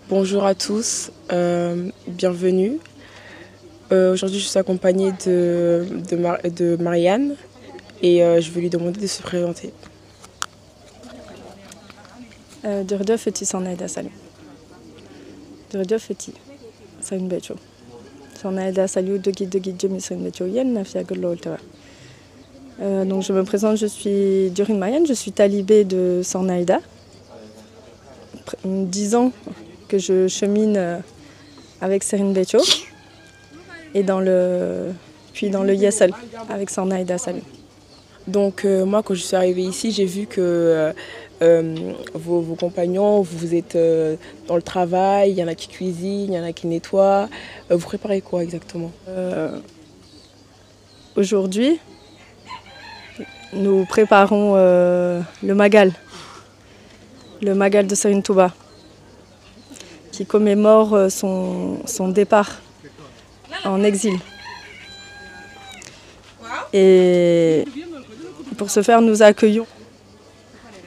Bonjour à tous, bienvenue. Aujourd'hui, je suis accompagnée de Marianne et je vais lui demander de se présenter. Durdö feti Sonaida Saliou. Durdö feti Sayın Becho. Sonaida Saliou dogi Djemi Sayın Becho yen nafia golol tawa. Donc je me présente, je suis Durine Marianne, je suis talibée de Sonaida. 10 ans que je chemine avec Serine Becho et puis dans le Yessel avec Sonaida Saliou. Donc moi, quand je suis arrivée ici, j'ai vu que vos compagnons, vous êtes dans le travail, il y en a qui cuisinent, il y en a qui nettoient. Vous préparez quoi exactement? Aujourd'hui, nous préparons le Magal de Serine Touba, qui commémore son départ en exil. Et pour ce faire, nous accueillons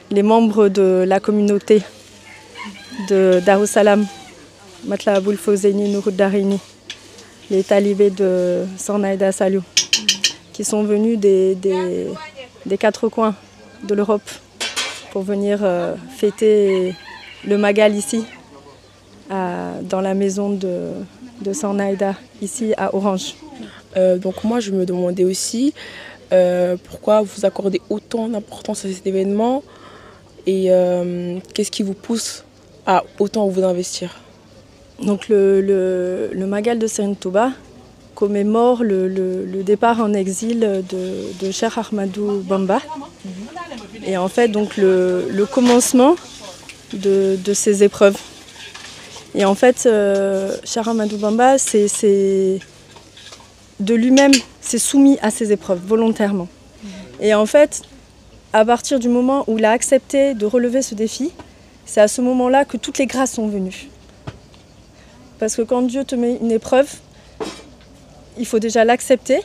les membres de la communauté de Darussalam, Matla Aboul Fawzeyni Nouroud Darini, les talibés de Sonaida Saliou, qui sont venus des 4 coins de l'Europe pour venir fêter le Magal ici, dans la maison de Sonaida, ici à Orange. Donc moi, je me demandais aussi pourquoi vous accordez autant d'importance à cet événement et qu'est-ce qui vous pousse à autant vous investir? Donc le Magal de Serine Touba commémore le départ en exil de Cheikh Ahmadou Bamba. Et en fait, donc le commencement de ces épreuves. Et en fait, Cheikh Ahmadou Bamba, de lui-même, s'est soumis à ces épreuves volontairement. Et en fait, à partir du moment où il a accepté de relever ce défi, c'est à ce moment-là que toutes les grâces sont venues. Parce que quand Dieu te met une épreuve, il faut déjà l'accepter.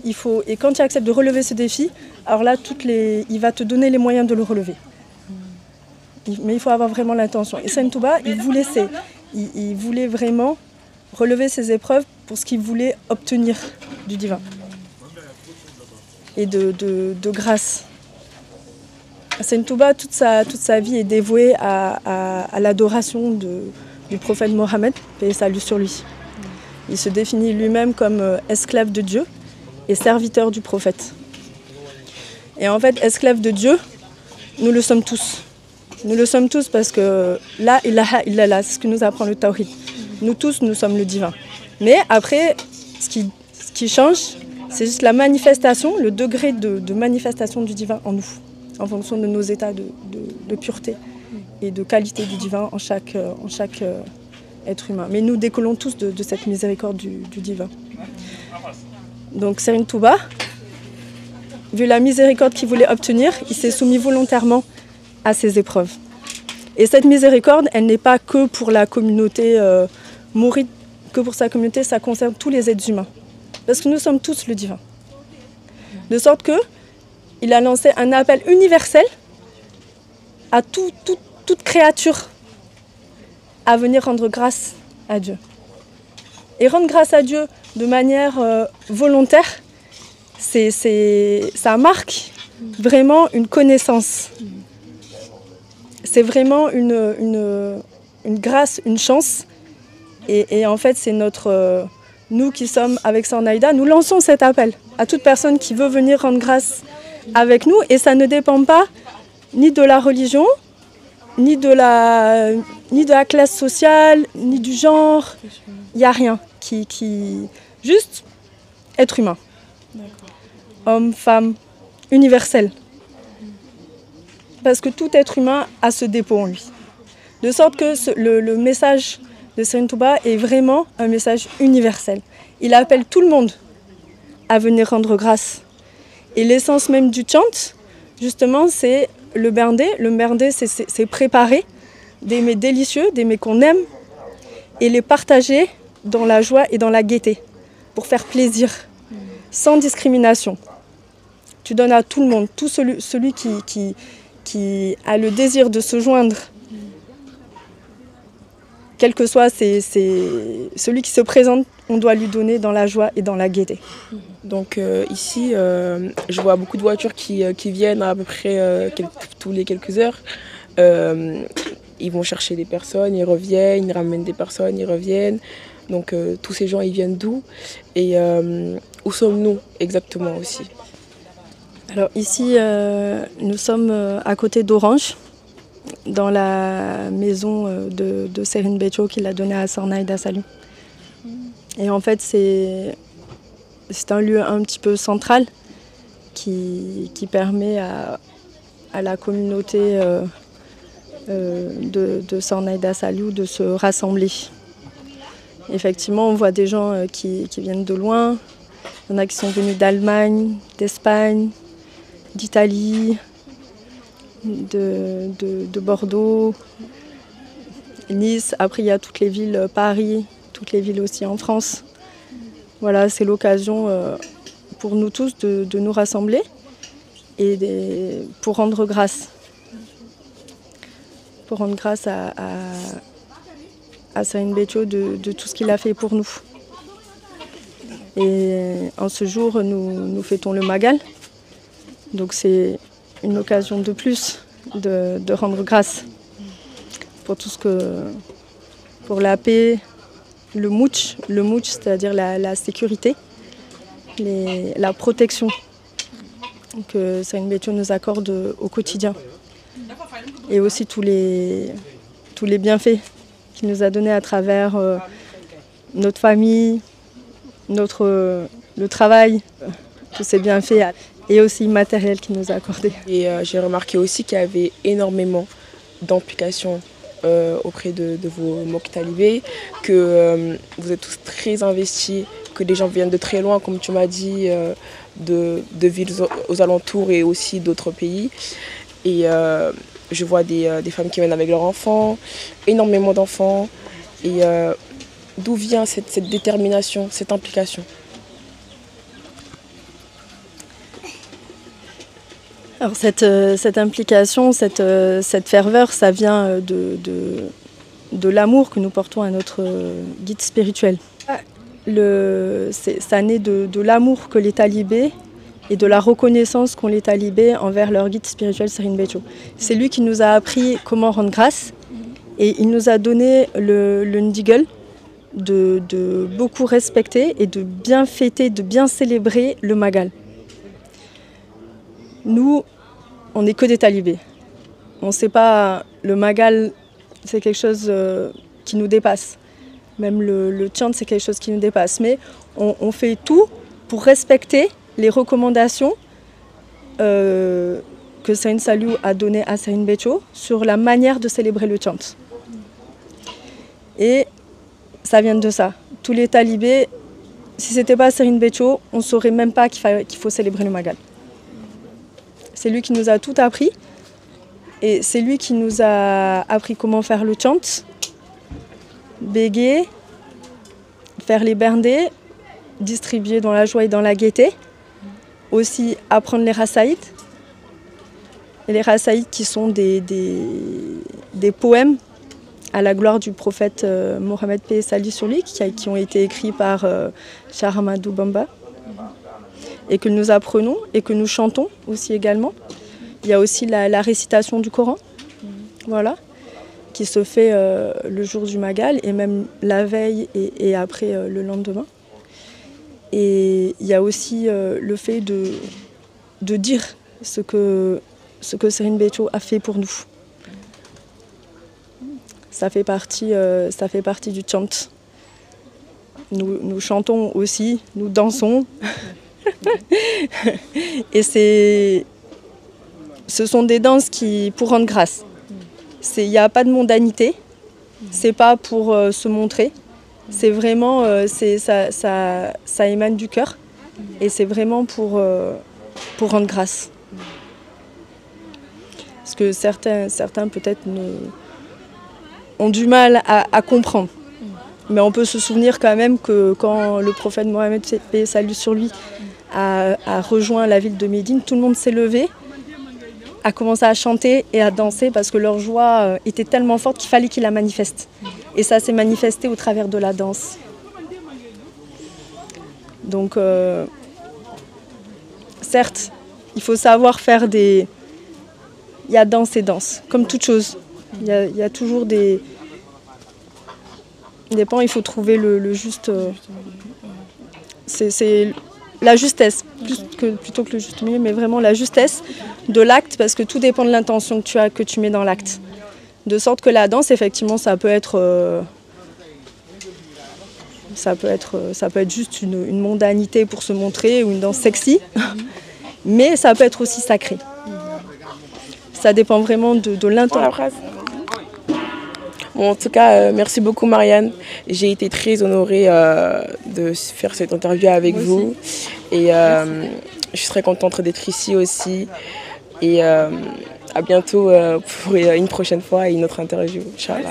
Et quand tu acceptes de relever ce défi, alors là, il va te donner les moyens de le relever. Mais il faut avoir vraiment l'intention. Et Serine Touba, il voulait vraiment relever ses épreuves pour ce qu'il voulait obtenir du divin et de grâce. Serine Touba, toute sa vie est dévouée à l'adoration du prophète Mohammed, paix et salut sur lui. Il se définit lui-même comme esclave de Dieu et serviteur du prophète. Et en fait, esclave de Dieu, nous le sommes tous. Nous le sommes tous parce que la ilaha illallah, c'est ce que nous apprend le tawhid. Nous tous, nous sommes le divin. Mais après, ce qui change, c'est juste la manifestation, le degré de manifestation du divin en nous, en fonction de nos états de pureté et de qualité du divin en chaque être humain. Mais nous décollons tous de cette miséricorde du divin. Donc Serine Touba, vu la miséricorde qu'il voulait obtenir, il s'est soumis volontairement à ces épreuves. Et cette miséricorde, elle n'est pas que pour la communauté mouride, que pour sa communauté, ça concerne tous les êtres humains. Parce que nous sommes tous le divin. De sorte qu'il a lancé un appel universel à toute créature à venir rendre grâce à Dieu. Et rendre grâce à Dieu de manière volontaire, ça marque vraiment une connaissance. C'est vraiment une grâce, une chance. Et en fait, c'est nous qui sommes avec Sonaida, nous lançons cet appel à toute personne qui veut venir rendre grâce avec nous. Et ça ne dépend pas ni de la religion, ni de la classe sociale, ni du genre. Il n'y a rien juste être humain. Homme, femme, universel. Parce que tout être humain a ce dépôt en lui. De sorte que le message de Serine Touba est vraiment un message universel. Il appelle tout le monde à venir rendre grâce. Et l'essence même du chant, justement, c'est le bernde. Le bernde, c'est préparer des mets délicieux, des mets qu'on aime, et les partager dans la joie et dans la gaieté, pour faire plaisir, sans discrimination. Tu donnes à tout le monde, tout celui qui a le désir de se joindre quel que soit celui qui se présente, on doit lui donner dans la joie et dans la gaieté. Donc ici, je vois beaucoup de voitures qui viennent à peu près tous les quelques heures. Ils vont chercher des personnes, ils reviennent, ils ramènent des personnes, ils reviennent. Donc tous ces gens, ils viennent d'où? Et où sommes-nous exactement aussi? Alors ici, nous sommes à côté d'Orange, dans la maison de Serigne Béthio qu'il a donnée à Sokhna Aïda Saliou. Et en fait, c'est un lieu un petit peu central qui permet à la communauté de Sokhna Aïda Saliou de se rassembler. Effectivement, on voit des gens qui viennent de loin. Il y en a qui sont venus d'Allemagne, d'Espagne, d'Italie, de Bordeaux, Nice. Après, il y a toutes les villes, Paris, toutes les villes aussi en France. Voilà, c'est l'occasion pour nous tous de nous rassembler et pour rendre grâce. Pour rendre grâce à Serigne Béthio de tout ce qu'il a fait pour nous. Et en ce jour, nous fêtons le Magal. Donc c'est une occasion de plus de rendre grâce pour tout pour la paix, le mouch, c'est-à-dire la sécurité, la protection que Serigne Béthio nous accorde au quotidien. Et aussi tous les bienfaits qu'il nous a donnés à travers notre famille, le travail, tous ces bienfaits, et aussi matériel qu'il nous a accordé. Et j'ai remarqué aussi qu'il y avait énormément d'implications auprès de vos Mok Talibé, que vous êtes tous très investis, que des gens viennent de très loin, comme tu m'as dit, de villes aux alentours et aussi d'autres pays. Et je vois des femmes qui viennent avec leurs enfants, énormément d'enfants. Et d'où vient cette détermination, cette implication? Alors cette implication, cette ferveur, ça vient de l'amour que nous portons à notre guide spirituel. Ça naît de l'amour que les talibés et de la reconnaissance qu'ont les talibés envers leur guide spirituel Serigne Béthio. C'est lui qui nous a appris comment rendre grâce et il nous a donné le ndigal de beaucoup respecter et de bien fêter, de bien célébrer le Magal. Nous, on n'est que des talibés. On ne sait pas, le Magal, c'est quelque chose qui nous dépasse. Même le chant, c'est quelque chose qui nous dépasse. Mais on fait tout pour respecter les recommandations que Serigne Saliou a données à Serigne Béthio sur la manière de célébrer le chant. Et ça vient de ça. Tous les talibés, si ce n'était pas Serigne Béthio, on ne saurait même pas qu'il faut célébrer le Magal. C'est lui qui nous a tout appris et c'est lui qui nous a appris comment faire le chant, béguer, faire les berndés, distribuer dans la joie et dans la gaieté, aussi apprendre les rasaïd. Et les rasaïd qui sont des poèmes à la gloire du prophète Mohammed paix et salut sur lui, qui ont été écrits par Cheikh Ahmadou Bamba. Et que nous apprenons et que nous chantons aussi également. Il y a aussi la récitation du Coran, voilà, qui se fait le jour du Magal et même la veille et après le lendemain. Et il y a aussi le fait de dire ce que Serigne Béthio a fait pour nous. Ça fait partie du chant. Nous chantons aussi, nous dansons. Et ce sont des danses pour rendre grâce. Il n'y a pas de mondanité, c'est pas pour se montrer, c'est vraiment, ça émane du cœur et c'est vraiment pour rendre grâce. Parce que certains peut-être ont du mal à comprendre. Mais on peut se souvenir quand même que quand le prophète Mohammed paix et salut sur lui a rejoint la ville de Médine, tout le monde s'est levé, a commencé à chanter et à danser parce que leur joie était tellement forte qu'il fallait qu'ils la manifestent. Et ça s'est manifesté au travers de la danse. Donc, certes, il faut savoir faire des... Il y a danse et danse, comme toute chose. Il y a toujours des pans, il faut trouver le juste... c'est la justesse, plutôt que le juste milieu, mais vraiment la justesse de l'acte, parce que tout dépend de l'intention que tu mets dans l'acte. De sorte que la danse, effectivement, ça peut être juste une mondanité pour se montrer, ou une danse sexy, mais ça peut être aussi sacré. Ça dépend vraiment de l'intention. Bon, en tout cas, merci beaucoup Marianne. J'ai été très honorée de faire cette interview avec vous. Et je serais contente d'être ici aussi. Et à bientôt pour une prochaine fois et une autre interview. Inch'Allah.